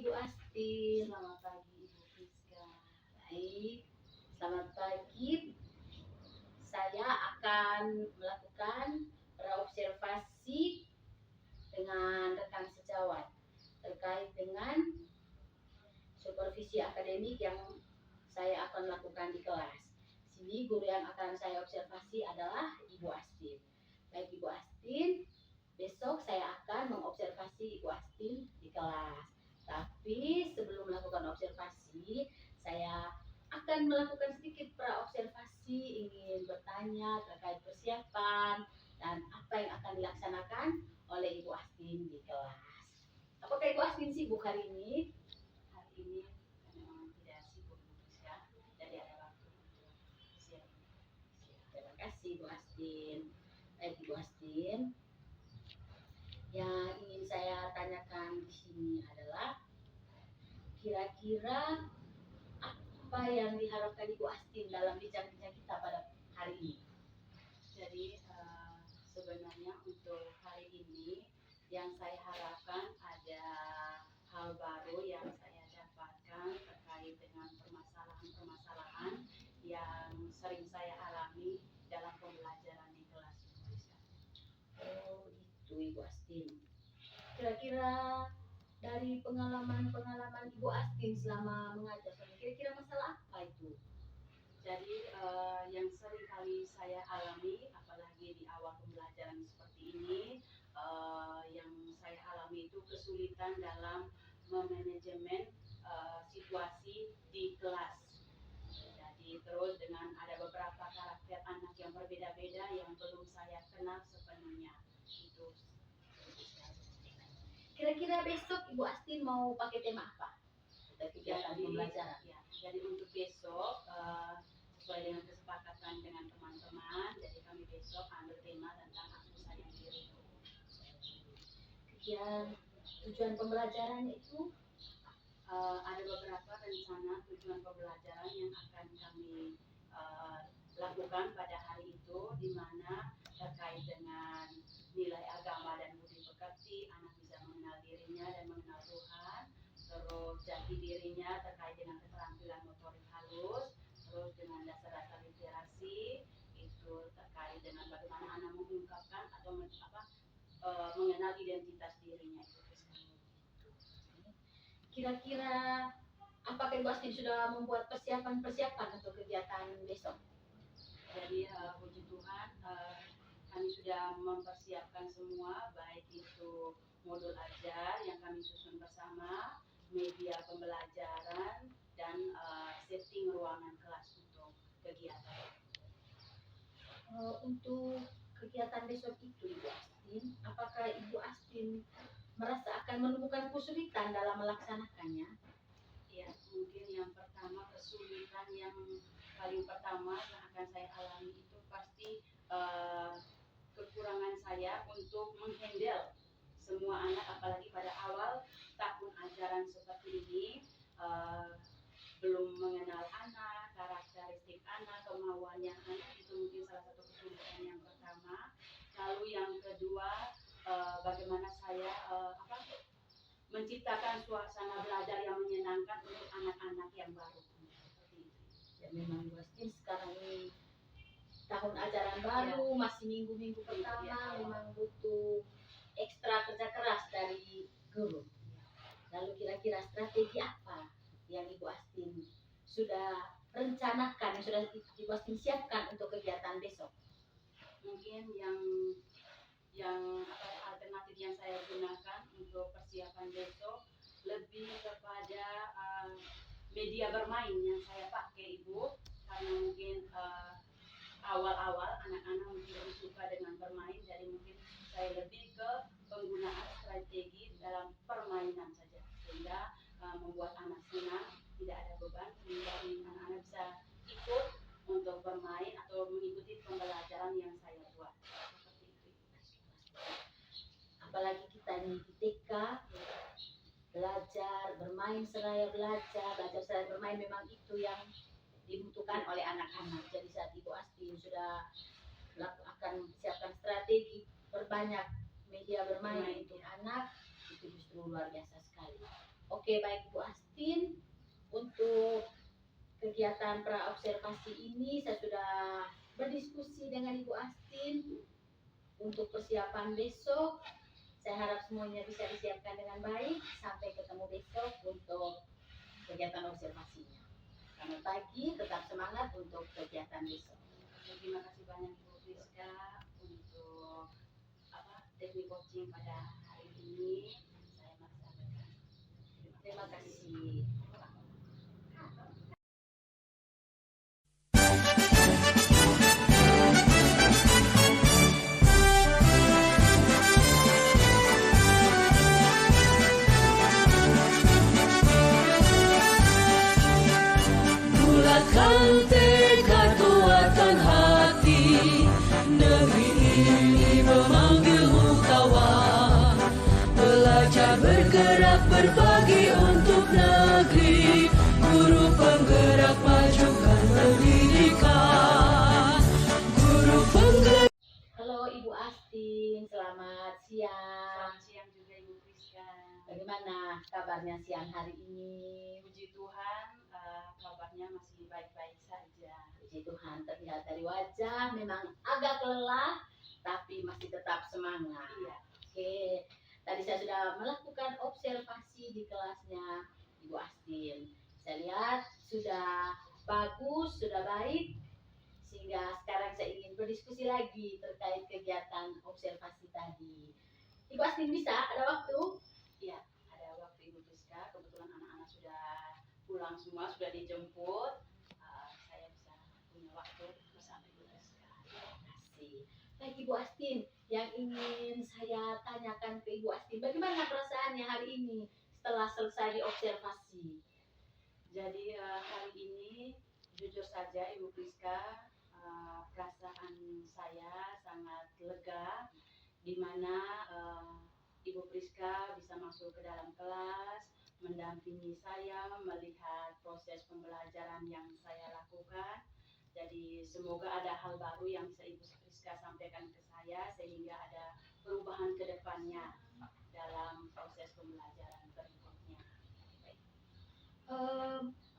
Ibu Asti. Selamat pagi Ibu Priska. Baik, selamat pagi. Saya akan melakukan observasi dengan rekan sejawat terkait dengan supervisi akademik yang saya akan lakukan di kelas. Sini guru yang akan saya observasi adalah Ibu Astin. Baik Ibu Astin, besok saya akan mengobservasi Ibu Astin di kelas. Tapi sebelum melakukan observasi, saya akan melakukan sedikit praobservasi, ingin bertanya terkait persiapan dan apa yang akan dilaksanakan oleh Ibu Astin di kelas. Apakah Ibu Astin sibuk hari ini? Hari ini memang tidak sibuk Ibu Priska, jadi ada waktu untuk siap. Terima kasih Ibu Astin. Baik Ibu Astin, yang ingin saya tanyakan di sini adalah kira-kira apa yang diharapkan Ibu Astin dalam bincang-bincang kita pada hari ini? Jadi sebenarnya untuk hari ini yang saya harapkan ada hal baru yang saya dapatkan terkait dengan permasalahan-permasalahan yang sering saya alami dalam pembelajaran di kelas Ibu Priska. Oh, itu Ibu Astin. Kira-kira dari pengalaman-pengalaman Ibu Astin selama mengajar, kira-kira masalah apa itu? Jadi yang sering kali saya alami, apalagi di awal pembelajaran seperti ini, yang saya alami itu kesulitan dalam memanajemen situasi di kelas. Jadi terus dengan ada beberapa karakter anak yang berbeda-beda yang belum saya kenal sepenuhnya. Itu. Kira-kira besok Ibu Astin mau pakai tema apa? Kegiatan pembelajaran. Ya, jadi untuk besok sesuai dengan kesepakatan dengan teman-teman, jadi kami besok ambil tema tentang aku sayang diriku. Tujuan pembelajarannya itu ada beberapa rencana tujuan pembelajaran yang akan kami lakukan pada hari itu, di mana terkait dengan nilai agama dan budi pekerti, anak bisa mengenal dirinya dan mengenal Tuhan, terus jati dirinya terkait dengan keterampilan motorik halus, terus dengan dasar-dasar literasi, itu terkait dengan bagaimana anak mengungkapkan atau mengenal identitas dirinya itu. Kira-kira apakah Ibu Astin sudah membuat persiapan untuk kegiatan besok? Jadi puji Tuhan kami sudah mempersiapkan semua, baik itu modul ajar yang kami susun bersama, media pembelajaran, dan setting ruangan kelas untuk kegiatan. Untuk kegiatan besok itu Ibu Astin, apakah Ibu Astin merasa akan menemukan kesulitan dalam melaksanakannya? Ya, mungkin yang pertama kesulitan yang paling pertama yang akan saya alami itu pasti kekurangan saya untuk menghandle semua anak, apalagi pada awal tahun ajaran seperti ini, belum mengenal anak, karakteristik anak, kemauannya anak, itu mungkin salah satu kesulitan yang pertama. Lalu yang kedua, bagaimana saya menciptakan suasana belajar yang menyenangkan untuk anak-anak yang baru. Ya memang Ibu Astin sekarang ini tahun ajaran baru, ya. Masih minggu-minggu pertama, ya. Memang butuh ekstra kerja keras dari guru. Lalu kira-kira strategi apa yang Ibu Astin sudah rencanakan, yang sudah Ibu Astin siapkan untuk kegiatan besok? Mungkin yang alternatif yang saya gunakan untuk persiapan besok lebih kepada media bermain yang saya pakai Ibu, karena mungkin awal-awal anak-anak mungkin lebih suka dengan bermain, jadi mungkin saya lebih ke penggunaan strategi dalam permainan saja, sehingga membuat anak senang, tidak ada beban, sehingga anak-anak bisa ikut untuk bermain atau mengikuti pembelajaran yang saya buat. Seperti itu. Apalagi kita ini di TK, belajar bermain seraya belajar seraya bermain, memang itu yang dibutuhkan oleh anak-anak. Jadi saat Ibu Astin sudah akan siapkan strategi berbanyak media bermain untuk anak, itu justru luar biasa sekali. Oke, baik Bu Astin, untuk kegiatan praobservasi ini saya sudah berdiskusi dengan Ibu Astin untuk persiapan besok. Saya harap semuanya bisa disiapkan dengan baik. Sampai ketemu besok untuk kegiatan observasinya. Selamat pagi, tetap semangat untuk kegiatan besok. Terima kasih banyak Ibu Priska untuk teknik coaching pada hari ini. Saya melaksanakan. Terima kasih. Bulatkan tekad, kuatkan hati, negeri ini memanggilmu kawan. Belajar bergerak berbagi untuk negeri, guru penggerak majukan pendidikan. Guru penggerak. Halo Ibu Astin, selamat siang. Selamat siang juga Ibu Priska. Bagaimana kabarnya siang hari ini? Puji Tuhan, kabarnya masih baik-baik saja. Puji Tuhan, terlihat dari wajah memang agak lelah, tapi masih tetap semangat. Iya. Oke, tadi saya sudah melakukan observasi di kelasnya Ibu Astin. Saya lihat sudah bagus, sudah baik, sehingga sekarang saya ingin berdiskusi lagi terkait kegiatan observasi tadi. Ibu Astin bisa? Ada waktu? Iya, ada waktu Ibu Priska. Kebetulan anak-anak sudah pulang semua, sudah dijemput. Saya bisa punya waktu bersama Ibu Priska. Terima kasih. Baik Ibu Astin, yang ingin saya tanyakan ke Ibu Astin, bagaimana perasaannya hari ini setelah selesai diobservasi? Jadi hari ini jujur saja Ibu Priska, perasaan saya sangat lega, di mana Ibu Priska bisa masuk ke dalam kelas, mendampingi saya, melihat proses pembelajaran yang saya lakukan. Jadi semoga ada hal baru yang bisa Ibu Priska sampaikan ke saya sehingga ada perubahan ke depannya dalam proses pembelajaran berikutnya.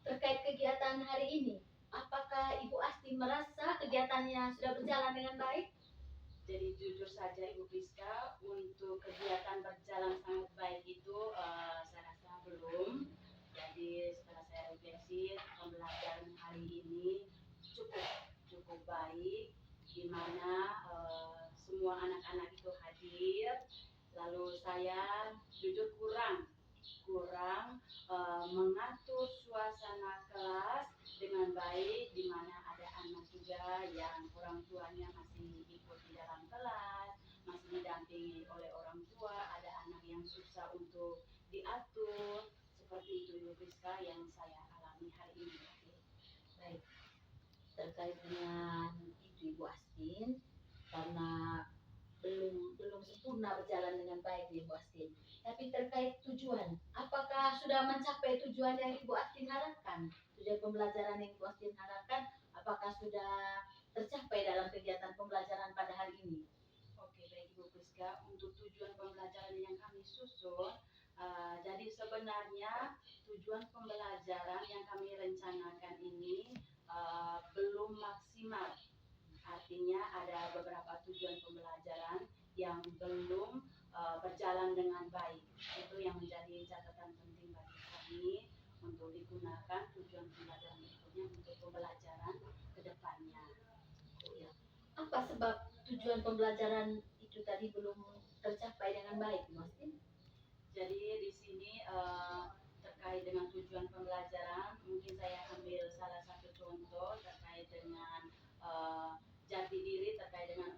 Terkait kegiatan hari ini, apakah Ibu Astin merasa kegiatannya sudah berjalan dengan baik? Jadi jujur saja Ibu Priska, untuk kegiatan berjalan sangat baik itu saya rasa belum. Jadi setelah saya refleksi, pembelajaran hari ini cukup baik, di mana semua anak-anak itu hadir. Lalu saya jujur kurang mengatur suasana kelas dengan baik, di mana ada anak juga yang orang tuanya masih ikut di dalam kelas, masih didampingi oleh orang tua, ada anak yang susah untuk diatur. Seperti itu Ibu Priska yang saya alami hari ini. Baik, terkait dengan itu Ibu Astin, karena belum sempurna berjalan dengan baik Ibu Astin. Tapi terkait tujuan, apakah sudah mencapai tujuan yang Ibu Astin harapkan? Tujuan pembelajaran yang Ibu Astin harapkan, apakah sudah tercapai dalam kegiatan pembelajaran pada hari ini? Oke, baik Ibu Priska, untuk tujuan pembelajaran yang kami susun, jadi sebenarnya tujuan pembelajaran yang kami rencanakan ini belum maksimal. Artinya ada beberapa tujuan pembelajaran yang belum berjalan dengan baik. Itu yang menjadi catatan penting bagi kami untuk digunakan tujuan pembelajaran berikutnya untuk pembelajaran ke depannya. Ya. Apa sebab tujuan pembelajaran itu tadi belum tercapai dengan baik, Ibu Astin? Jadi di sini terkait dengan tujuan pembelajaran, mungkin saya ambil salah satu contoh terkait dengan jati diri, terkait dengan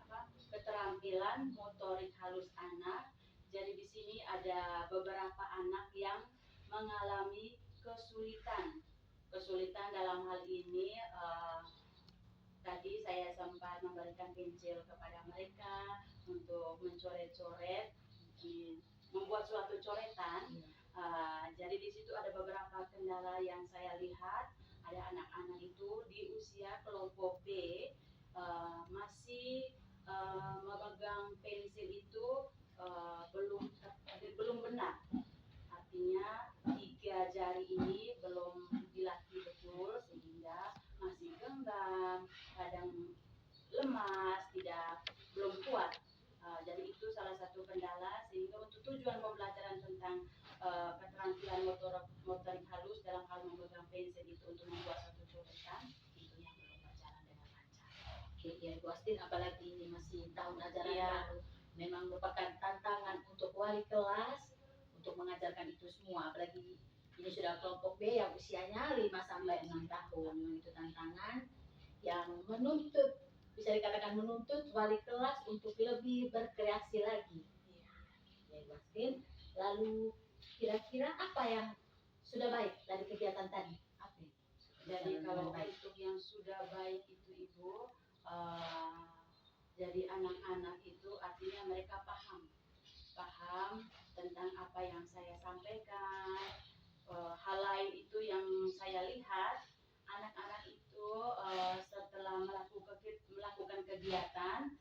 keterampilan motorik halus anak. Jadi di sini ada beberapa anak yang mengalami kesulitan dalam hal ini. Tadi saya sempat memberikan pensil kepada mereka untuk mencoret-coret, membuat suatu coretan. Jadi di situ ada beberapa kendala yang saya lihat. Ada anak-anak itu di usia kelompok B masih memegang pensil itu belum benar. Artinya motorik halus dalam hal memegang pensil itu untuk membuat satu coretan, itu yang belum berjalan dengan lancar. Oke, ya Bu Astin, apalagi ini masih tahun ajaran Iya. baru, memang merupakan tantangan untuk wali kelas untuk mengajarkan itu semua, apalagi ini sudah kelompok B yang usianya 5 sampai 6 tahun. Memang itu tantangan yang menuntut, bisa dikatakan menuntut wali kelas untuk lebih berkreasi lagi. Ya, Bu Astin. Lalu kira-kira apa yang sudah baik dari kegiatan tadi? Apa yang Jadi bisa kalau dengan baik? untuk yang sudah baik itu Ibu, jadi anak-anak itu artinya mereka paham tentang apa yang saya sampaikan. Hal lain itu yang saya lihat, anak-anak itu setelah melakukan kegiatan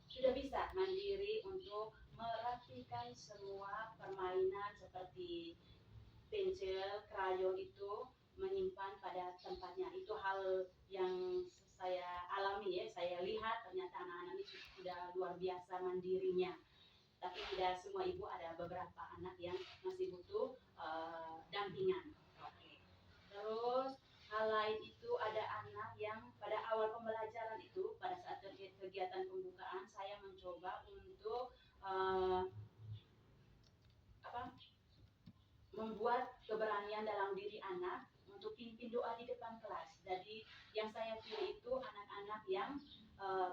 sudah bisa mandiri untuk merapikan semua permainan seperti pensil, krayon itu menyimpan pada tempatnya. Itu hal yang saya alami ya, saya lihat ternyata anak-anak ini sudah luar biasa mandirinya. Tapi tidak semua ibu, ada beberapa anak yang masih butuh dampingan. Terus hal lain itu ada anak yang pada awal pembelajaran itu, pada saat kegiatan pembukaan saya mencoba untuk membuat keberanian dalam diri anak untuk pimpin doa di depan kelas. Jadi yang saya pilih itu anak-anak yang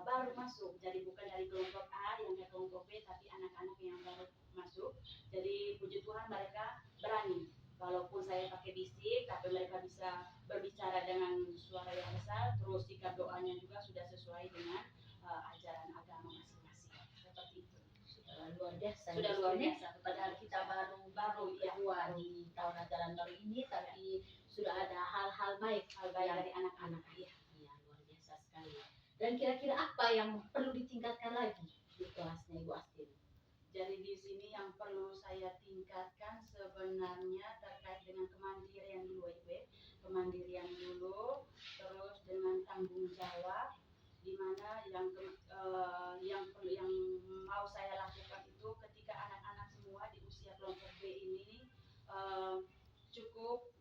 baru masuk, jadi bukan dari kelompok A yang ke kelompok B, tapi anak-anak yang baru masuk. Jadi puji Tuhan mereka berani, walaupun saya pakai bisik, tapi mereka bisa berbicara dengan suara yang besar. Terus sikap doanya juga sudah sesuai dengan ajaran agama masing-masing. Seperti itu. Luar biasa. Sudah luar biasa. Padahal kita baru kedua di tahun ajaran baru ini, tapi sudah ada hal-hal baik dari anak-anak. Iya, luar biasa sekali. Dan kira-kira apa yang perlu ditingkatkan lagi di kelasnya Ibu Astin? Jadi di sini yang perlu saya tingkatkan sebenarnya terkait dengan kemandirian dulu, Ibu. Kemandirian dulu, terus dengan tanggung jawab, di mana yang mau saya lakukan itu ketika anak-anak semua di usia kelompok B ini cukup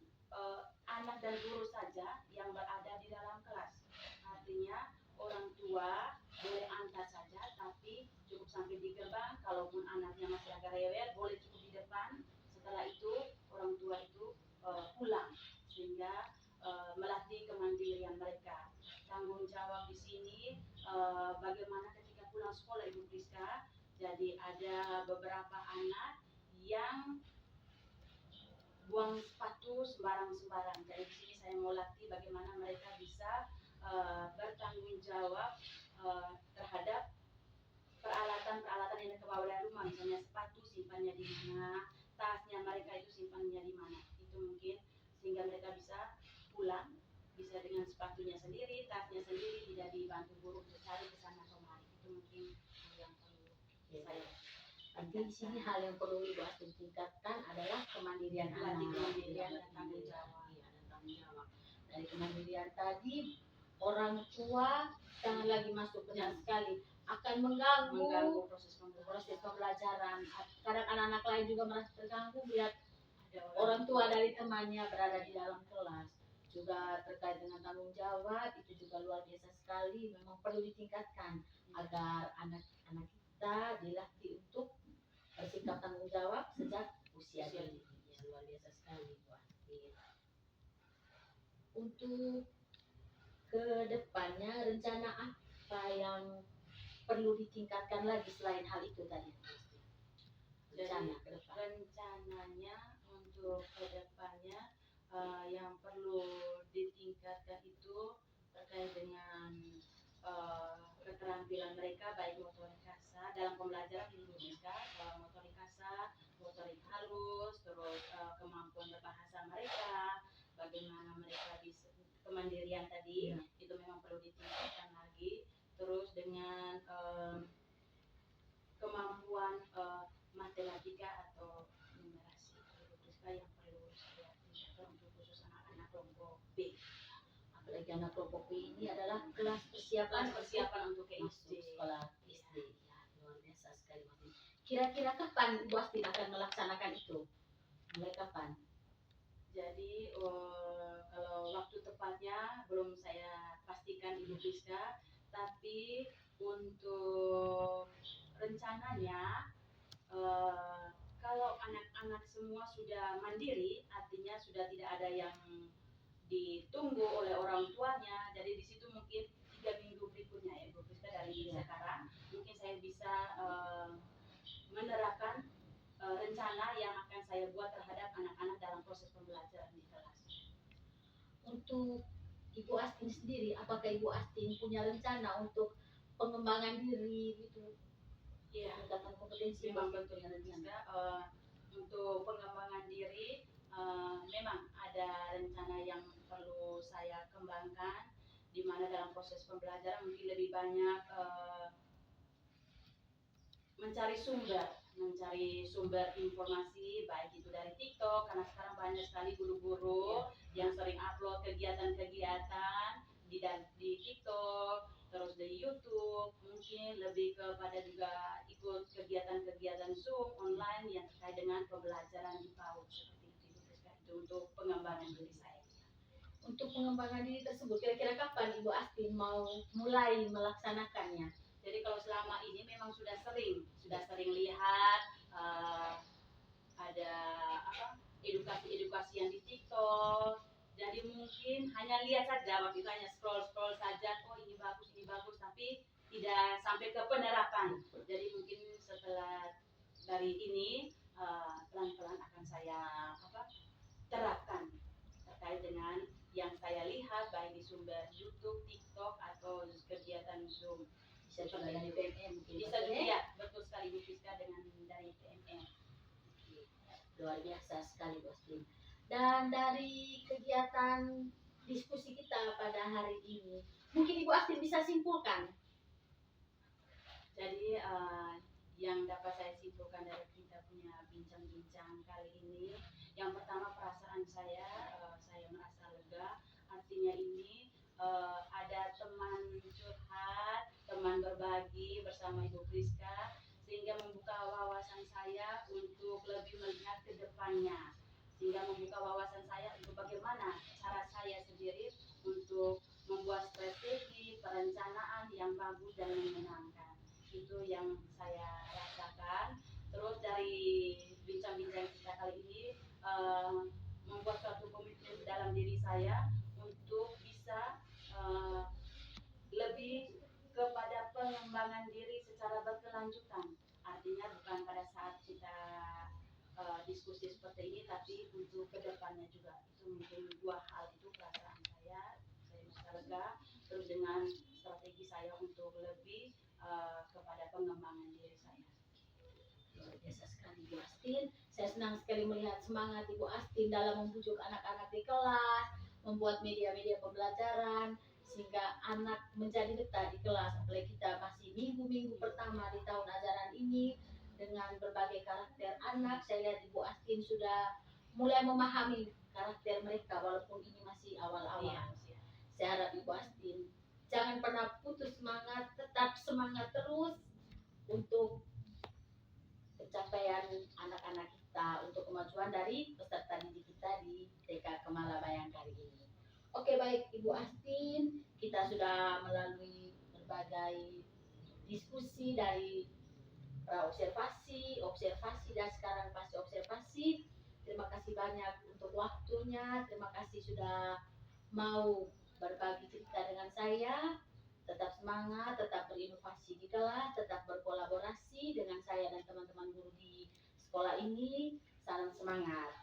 anak dan guru saja yang berada di dalam kelas. Artinya orang tua boleh antar saja, tapi cukup sampai di gerbang. Kalaupun anaknya masih agak rewel, boleh cukup di depan. Setelah itu orang tua itu pulang, sehingga melatih kemandirian mereka. Tanggung jawab di sini bagaimana ketika pulang sekolah Ibu Priska. Jadi ada beberapa anak yang buang sepatu sembarang-sembarang. Jadi di sini saya mau latih bagaimana mereka bisa bertanggung jawab terhadap peralatan-peralatan yang mereka bawa dari rumah. Misalnya sepatu simpannya di mana, tasnya mereka itu simpannya di mana. Itu mungkin sehingga mereka bisa pulang, bisa dengan sepatunya sendiri, tasnya sendiri, tidak dibantu guru untuk cari ke sana kemari. Itu mungkin yang perlu saya. Nanti di sini hal yang perlu Ibu Astin tingkatkan adalah kemandirian anak. Kemandirian dan tanggung jawab. Iya, dan tanggung jawab. Dari kemandirian tadi, orang tua jangan lagi masuk, benar sekali, akan mengganggu proses pembelajaran. Kadang anak-anak lain juga merasa terganggu melihat orang tua dari temannya berada di dalam kelas. Juga terkait dengan tanggung jawab, itu juga luar biasa sekali, memang perlu ditingkatkan agar anak-anak kita dilatih untuk bersikap tanggung jawab sejak usia dini. Ya, luar biasa sekali Bu Astin. Untuk kedepannya rencana apa yang perlu ditingkatkan lagi selain hal itu tadi? Rencana ke depan. Rencananya untuk kedepannya yang perlu ditingkatkan itu terkait dengan keterampilan mereka, baik motorik kasar dalam pembelajaran di Indonesia, motorik kasar, motorik halus, terus kemampuan berbahasa mereka, bagaimana mereka bisa kemandirian tadi, itu memang perlu ditingkatkan lagi. Terus dengan kemampuan matematika atau numerasi yang perlu saya tingkatkan untuk khusus anak-anak kelompok B. Apalagi anak kelompok B ini adalah kelas persiapan untuk ke masuk SD. sekolah SD. Ya, luar biasa sekali. Kira-kira kapan Ibu Astin akan melaksanakan itu? Mulai kapan? kalau waktu tepatnya belum saya pastikan Ibu Priska, tapi untuk rencananya kalau anak-anak semua sudah mandiri, artinya sudah tidak ada yang ditunggu oleh orang tuanya. Jadi di situ mungkin 3 minggu berikutnya ya Ibu Priska, dari sekarang mungkin saya bisa menerapkan rencana yang akan saya buat terhadap anak-anak dalam proses pembelajaran di kelas. Untuk Ibu Astin sendiri, apakah Ibu Astin punya rencana untuk pengembangan diri gitu? Iya, Peningkatan kompetensi memang Ibu betul punya ya rencana. untuk pengembangan diri memang ada rencana yang perlu saya kembangkan, di mana dalam proses pembelajaran mungkin lebih banyak mencari sumber informasi, baik itu dari TikTok, karena sekarang banyak sekali guru-guru yang sering upload kegiatan-kegiatan di TikTok, terus di YouTube, mungkin lebih kepada juga ikut kegiatan-kegiatan Zoom online yang terkait dengan pembelajaran di PAUD seperti itu. Itu untuk pengembangan diri saya. Untuk pengembangan diri tersebut, kira-kira kapan Ibu Astin mau mulai melaksanakannya? Jadi kalau selama ini memang sudah sering lihat ada edukasi-edukasi yang di TikTok. Jadi mungkin hanya lihat saja, waktu itu hanya scroll saja, oh ini bagus, tapi tidak sampai ke penerapan. Jadi mungkin setelah dari ini pelan-pelan akan saya terapkan terkait dengan yang saya lihat baik di sumber YouTube, TikTok atau kegiatan Zoom. Bisa juga dari PMM mungkin. Bisa juga ya, betul sekali Bu Priska, dengan dari PMM. Luar biasa sekali Bu Astin. Dan dari kegiatan diskusi kita pada hari ini, mungkin Ibu Astin bisa simpulkan. Jadi yang dapat saya simpulkan dari kita punya bincang-bincang kali ini, yang pertama perasaan saya merasa lega. Artinya ini ada teman curhat, teman berbagi bersama Ibu Priska, sehingga membuka wawasan saya untuk lebih melihat ke depannya, sehingga membuka wawasan saya untuk bagaimana cara saya sendiri untuk membuat strategi perencanaan yang bagus dan menyenangkan. Itu yang saya rasakan. Terus dari bincang-bincang kita kali ini membuat suatu komitmen dalam diri saya untuk bisa lebih kepada pengembangan diri secara berkelanjutan. Artinya bukan pada saat kita diskusi seperti ini, tapi untuk kedepannya juga. Itu mungkin 2 hal itu perasaan saya merasa lega. Terus dengan strategi saya untuk lebih kepada pengembangan diri saya. Luar biasa sekali Ibu Astin. Saya senang sekali melihat semangat Ibu Astin dalam membujuk anak-anak di kelas, membuat media-media pembelajaran, sehingga anak menjadi betah di kelas. Apalagi kita masih minggu-minggu pertama di tahun ajaran ini, dengan berbagai karakter anak, saya lihat Ibu Astin sudah mulai memahami karakter mereka, walaupun ini masih awal-awal. Saya harap Ibu Astin jangan pernah putus semangat, tetap semangat terus untuk pencapaian anak-anak kita, untuk kemajuan dari peserta didik kita di TK Kemala Bayangkari ini. Oke, baik Ibu Astin, kita sudah melalui berbagai diskusi dari observasi, dan sekarang pasti observasi. Terima kasih banyak untuk waktunya, terima kasih sudah mau berbagi cerita dengan saya. Tetap semangat, tetap berinovasi di kelas, tetap berkolaborasi dengan saya dan teman-teman guru di sekolah ini. Salam semangat.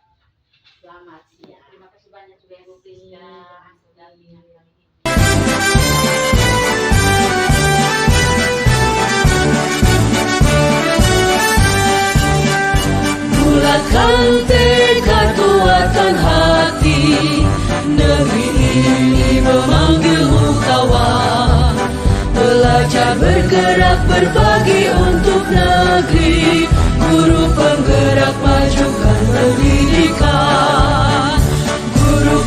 Selamat siang. Terima kasih banyak juga Ibu Priska sudah lihat kali ini. Bulatkan tekad, kuatkan hati, negeri ini memanggilmu kawan. Belajar bergerak berbagi untuk negeri, guru penggerak